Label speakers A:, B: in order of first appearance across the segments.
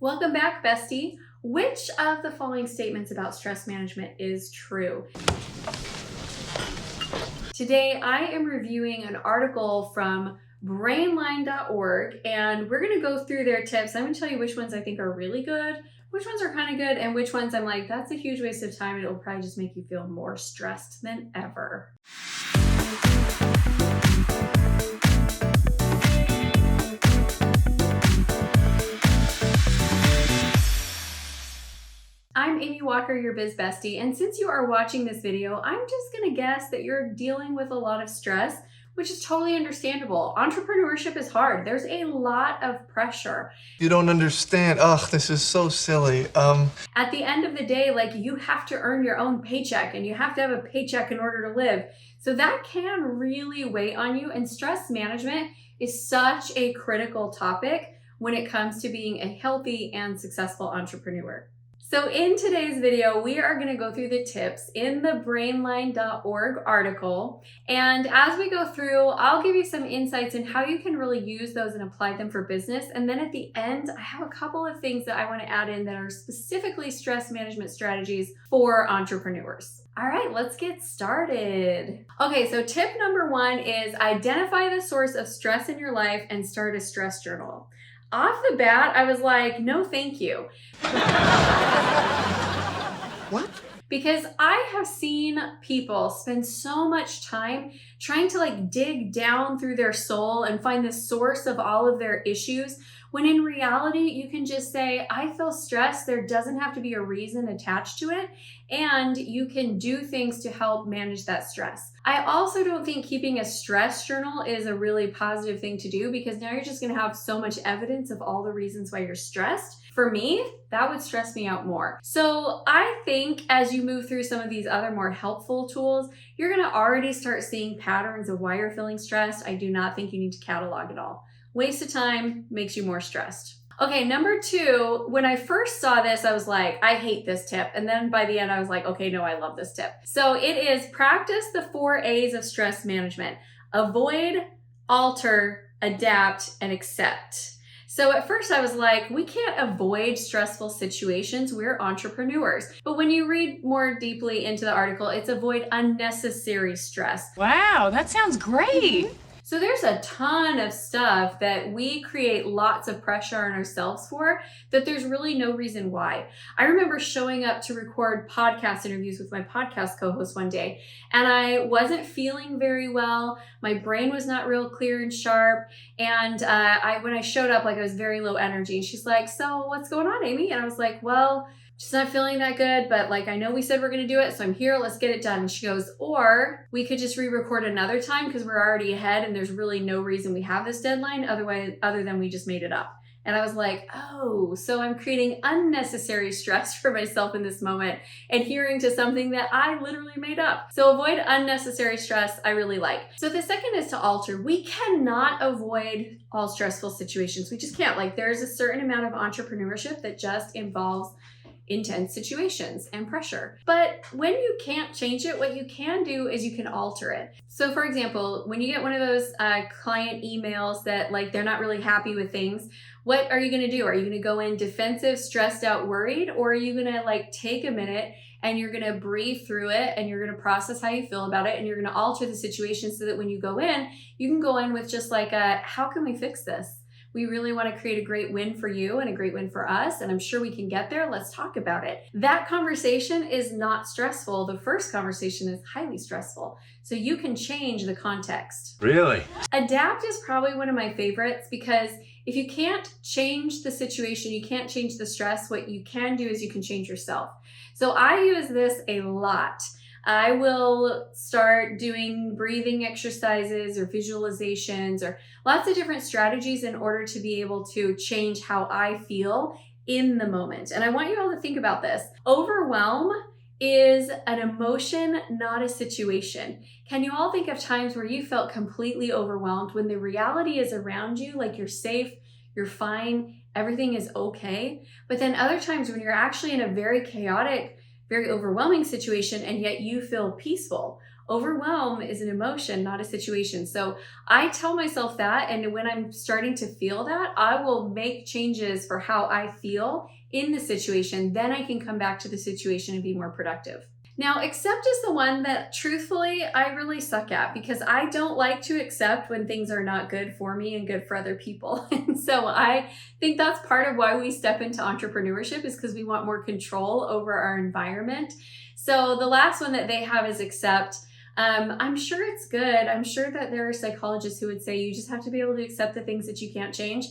A: Welcome back, bestie. Which of the following statements about stress management is true? Today, I am reviewing an article from brainline.org, and we're going to go through their tips. I'm going to tell you which ones I think are really good, which ones are kind of good, and which ones I'm like, that's a huge waste of time, and it'll probably just make you feel more stressed than ever. I'm Amy Walker, your biz bestie, and since you are watching this video, I'm just gonna guess that you're dealing with a lot of stress, which is totally understandable. Entrepreneurship is hard. There's a lot of pressure.
B: You don't understand. Ugh, this is so silly.
A: At the end of the day, like, you have to earn your own paycheck and you have to have a paycheck in order to live. So that can really weigh on you, and stress management is such a critical topic when it comes to being a healthy and successful entrepreneur. So in today's video, we are going to go through the tips in the brainline.org article. And as we go through, I'll give you some insights in how you can really use those and apply them for business. And then at the end, I have a couple of things that I want to add in that are specifically stress management strategies for entrepreneurs. All right, let's get started. Okay, so tip number one is identify the source of stress in your life and start a stress journal. Off the bat, I was like, no, thank you.
B: What?
A: Because I have seen people spend so much time trying to dig down through their soul and find the source of all of their issues, when in reality, you can just say, I feel stressed. There doesn't have to be a reason attached to it. And you can do things to help manage that stress. I also don't think keeping a stress journal is a really positive thing to do, because now you're just going to have so much evidence of all the reasons why you're stressed. For me, that would stress me out more. So I think as you move through some of these other more helpful tools, you're going to already start seeing patterns of why you're feeling stressed. I do not think you need to catalog it all. Waste of time makes you more stressed. Okay, number two, when I first saw this, I was like, I hate this tip. And then by the end, I was like, okay, no, I love this tip. So it is practice the 4 A's of stress management: avoid, alter, adapt, and accept. So at first I was like, we can't avoid stressful situations. We're entrepreneurs. But when you read more deeply into the article, it's avoid unnecessary stress.
C: Wow, that sounds great.
A: So there's a ton of stuff that we create lots of pressure on ourselves for, that there's really no reason why. I remember showing up to record podcast interviews with my podcast co-host one day, and I wasn't feeling very well. My brain was not real clear and sharp. And when I showed up, I was very low energy. And she's like, so what's going on, Amy? And I was like, well, just not feeling that good, but I know we said we're going to do it, so I'm here, let's get it done. And she goes, or we could just re-record another time because we're already ahead and there's really no reason we have this deadline other than we just made it up. And I was like, oh, so I'm creating unnecessary stress for myself in this moment, adhering to something that I literally made up. So avoid unnecessary stress, I really like. So the second is to alter. We cannot avoid all stressful situations. We just can't. There's a certain amount of entrepreneurship that just involves intense situations and pressure. But when you can't change it, what you can do is you can alter it. So for example, when you get one of those client emails that they're not really happy with things, what are you going to do? Are you going to go in defensive, stressed out, worried? Or are you going to take a minute and you're going to breathe through it and you're going to process how you feel about it, and you're going to alter the situation so that when you go in, you can go in with just how can we fix this? We really want to create a great win for you and a great win for us, and I'm sure we can get there. Let's talk about it. That conversation is not stressful. The first conversation is highly stressful. So you can change the context.
B: Really?
A: Adapt is probably one of my favorites, because if you can't change the situation, you can't change the stress, what you can do is you can change yourself. So I use this a lot. I will start doing breathing exercises or visualizations or lots of different strategies in order to be able to change how I feel in the moment. And I want you all to think about this. Overwhelm is an emotion, not a situation. Can you all think of times where you felt completely overwhelmed when the reality is around you, you're safe, you're fine, everything is okay? But then other times when you're actually in a very chaotic, very overwhelming situation, and yet you feel peaceful. Overwhelm is an emotion, not a situation. So I tell myself that, and when I'm starting to feel that, I will make changes for how I feel in the situation. Then I can come back to the situation and be more productive. Now, accept is the one that truthfully I really suck at, because I don't like to accept when things are not good for me and good for other people. And so I think that's part of why we step into entrepreneurship, is because we want more control over our environment. So the last one that they have is accept. I'm sure it's good. I'm sure that there are psychologists who would say you just have to be able to accept the things that you can't change.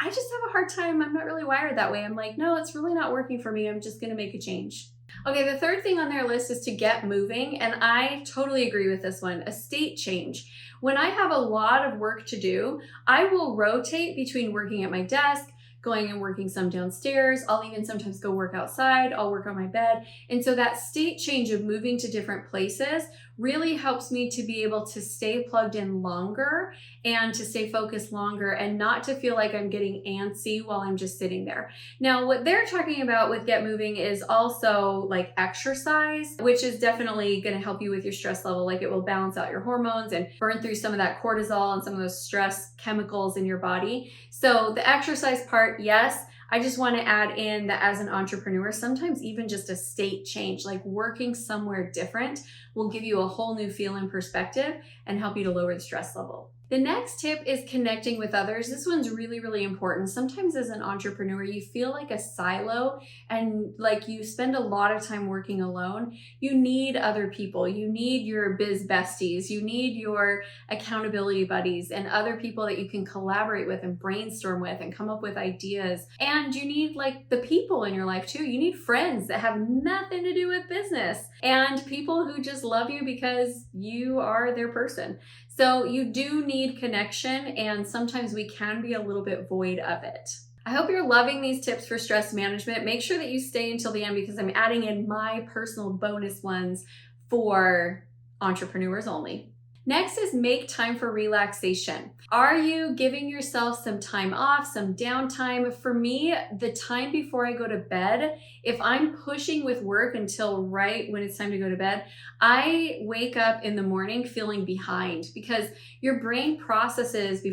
A: I just have a hard time. I'm not really wired that way. I'm like, no, it's really not working for me. I'm just going to make a change. Okay, the third thing on their list is to get moving, and I totally agree with this one, a state change. When I have a lot of work to do, I will rotate between working at my desk, going and working some downstairs. I'll even sometimes go work outside. I'll work on my bed. And so that state change of moving to different places really helps me to be able to stay plugged in longer and to stay focused longer and not to feel like I'm getting antsy while I'm just sitting there. Now, what they're talking about with Get Moving is also like exercise, which is definitely going to help you with your stress level. Like it will balance out your hormones and burn through some of that cortisol and some of those stress chemicals in your body. So the exercise part, yes. I just want to add in that as an entrepreneur, sometimes even just a state change, like working somewhere different, will give you a whole new feel and perspective and help you to lower the stress level. The next tip is connecting with others. This one's really, really important. Sometimes as an entrepreneur, you feel like a silo and like you spend a lot of time working alone. You need other people. You need your biz besties. You need your accountability buddies and other people that you can collaborate with and brainstorm with and come up with ideas. And you need like the people in your life too. You need friends that have nothing to do with business and people who just love you because you are their person. So you do need connection, and sometimes we can be a little bit void of it. I hope you're loving these tips for stress management. Make sure that you stay until the end because I'm adding in my personal bonus ones for entrepreneurs only. Next is make time for relaxation. Are you giving yourself some time off, some downtime? For me, the time before I go to bed, if I'm pushing with work until right when it's time to go to bed, I wake up in the morning feeling behind because your brain processes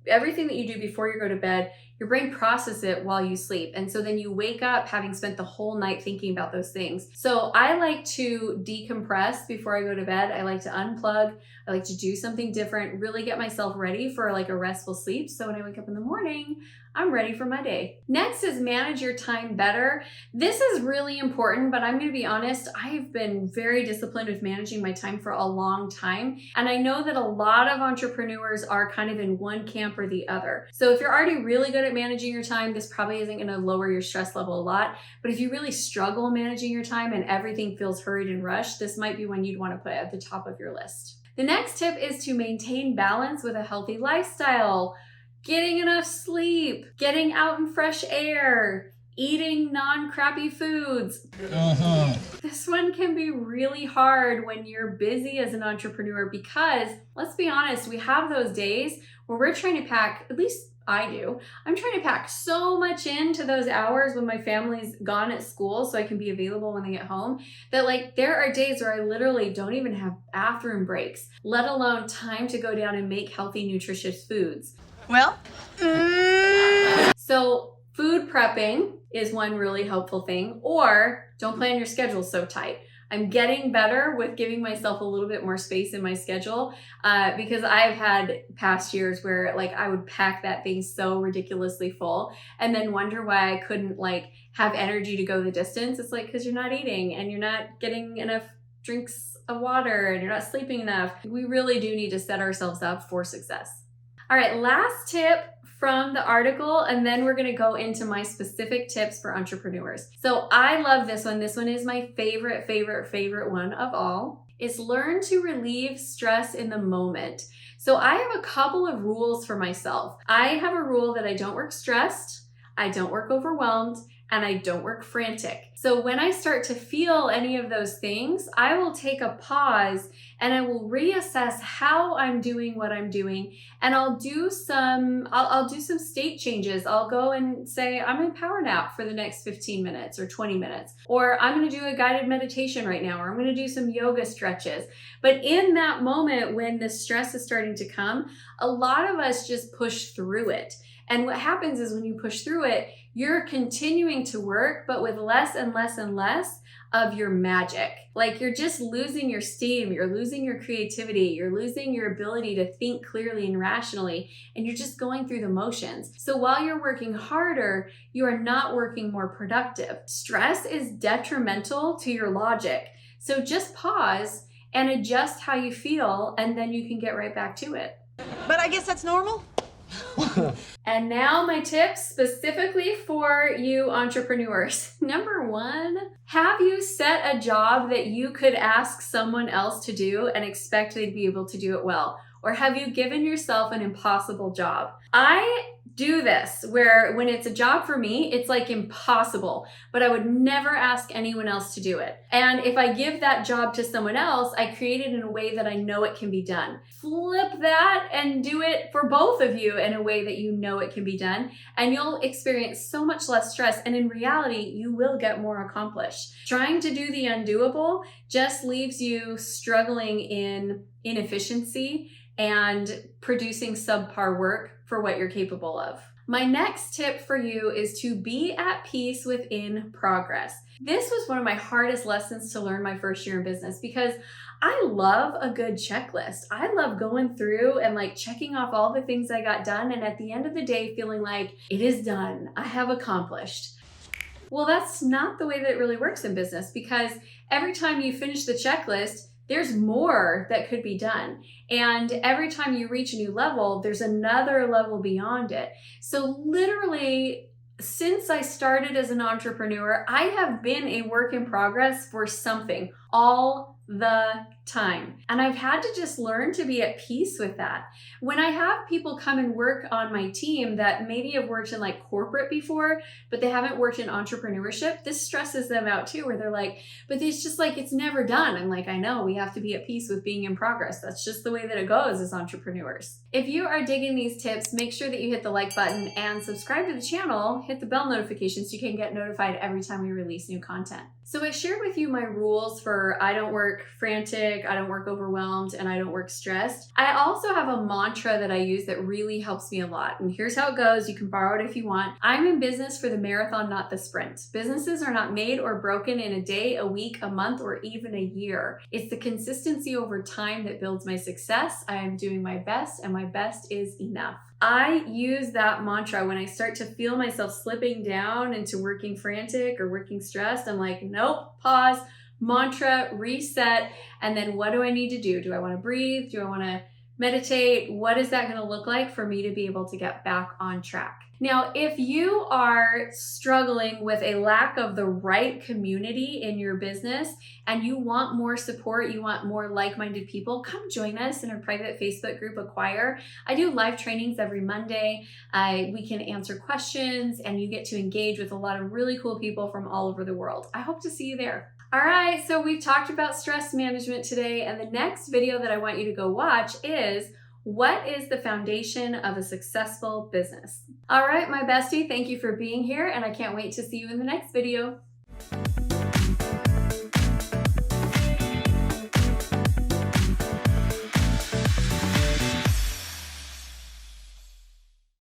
A: everything that you do before you go to bed, your brain processes it while you sleep. And so then you wake up having spent the whole night thinking about those things. So I like to decompress before I go to bed. I like to unplug. I like to do something different, really get myself ready for like a restful sleep. So when I wake up in the morning, I'm ready for my day. Next is manage your time better. This is really important, but I'm going to be honest, I've been very disciplined with managing my time for a long time. And I know that a lot of entrepreneurs are kind of in one camp or the other. So if you're already really good at managing your time, this probably isn't going to lower your stress level a lot. But if you really struggle managing your time and everything feels hurried and rushed, this might be one you'd want to put at the top of your list. The next tip is to maintain balance with a healthy lifestyle. Getting enough sleep, getting out in fresh air, eating non-crappy foods. This one can be really hard when you're busy as an entrepreneur because, let's be honest, we have those days where we're trying to pack, at least I do. I'm trying to pack so much into those hours when my family's gone at school so I can be available when they get home that like there are days where I literally don't even have bathroom breaks, let alone time to go down and make healthy, nutritious foods.
C: Well,
A: So food prepping is one really helpful thing, or don't plan your schedule so tight. I'm getting better with giving myself a little bit more space in my schedule because I've had past years where like I would pack that thing so ridiculously full and then wonder why I couldn't like have energy to go the distance. It's like because you're not eating and you're not getting enough drinks of water and you're not sleeping enough. We really do need to set ourselves up for success. All right, last tip from the article, and then we're going to go into my specific tips for entrepreneurs. So I love this one. This one is my favorite one of all, is learn to relieve stress in the moment. So I have a couple of rules for myself. I have a rule that I don't work stressed. I don't work overwhelmed, and I don't work frantic. So when I start to feel any of those things, I will take a pause and I will reassess how I'm doing what I'm doing, and I'll do some state changes. I'll go and say I'm in power nap for the next 15 minutes or 20 minutes, or I'm going to do a guided meditation right now, or I'm going to do some yoga stretches. But in that moment when the stress is starting to come, a lot of us just push through it. And what happens is when you push through it, you're continuing to work, but with less and less and less of your magic. Like you're just losing your steam, you're losing your creativity, you're losing your ability to think clearly and rationally, and you're just going through the motions. So while you're working harder, you are not working more productive. Stress is detrimental to your logic. So just pause and adjust how you feel, and then you can get right back to it.
D: But I guess that's normal.
A: And now my tips specifically for you entrepreneurs. Number 1, have you set a job that you could ask someone else to do and expect they'd be able to do it well? Or have you given yourself an impossible job? I do this where when it's a job for me, it's like impossible, but I would never ask anyone else to do it. And if I give that job to someone else, I create it in a way that I know it can be done. Flip that and do it for both of you in a way that you know it can be done, and you'll experience so much less stress. And in reality, you will get more accomplished. Trying to do the undoable just leaves you struggling in inefficiency and producing subpar work for what you're capable of. My next tip for you is to be at peace within progress. This was one of my hardest lessons to learn my first year in business, because I love a good checklist. I love going through and like checking off all the things I got done, and at the end of the day feeling like it is done, I have accomplished. Well, that's not the way that it really works in business, because every time you finish the checklist, there's more that could be done. And every time you reach a new level, there's another level beyond it. So literally, since I started as an entrepreneur, I have been a work in progress for something all the time. And I've had to just learn to be at peace with that. When I have people come and work on my team that maybe have worked in like corporate before, but they haven't worked in entrepreneurship, this stresses them out too, where they're like, but it's just like, it's never done. I'm like, I know, we have to be at peace with being in progress. That's just the way that it goes as entrepreneurs. If you are digging these tips, make sure that you hit the like button and subscribe to the channel, hit the bell notification so you can get notified every time we release new content. So I shared with you my rules for I don't work frantic, I don't work overwhelmed, and I don't work stressed. I also have a mantra that I use that really helps me a lot. And here's how it goes. You can borrow it if you want. I'm in business for the marathon, not the sprint. Businesses are not made or broken in a day, a week, a month, or even a year. It's the consistency over time that builds my success. I am doing my best, and my best is enough. I use that mantra when I start to feel myself slipping down into working frantic or working stressed. I'm like, nope, pause, mantra, reset, and then what do I need to do? Do I want to breathe? Do I want to meditate? What is that going to look like for me to be able to get back on track? Now, if you are struggling with a lack of the right community in your business and you want more support, you want more like-minded people, come join us in our private Facebook group, Acquire. I do live trainings every Monday. We can answer questions and you get to engage with a lot of really cool people from all over the world. I hope to see you there. All right, so we've talked about stress management today, and the next video that I want you to go watch is what is the foundation of a successful business? All right, my bestie, thank you for being here, and I can't wait to see you in the next video.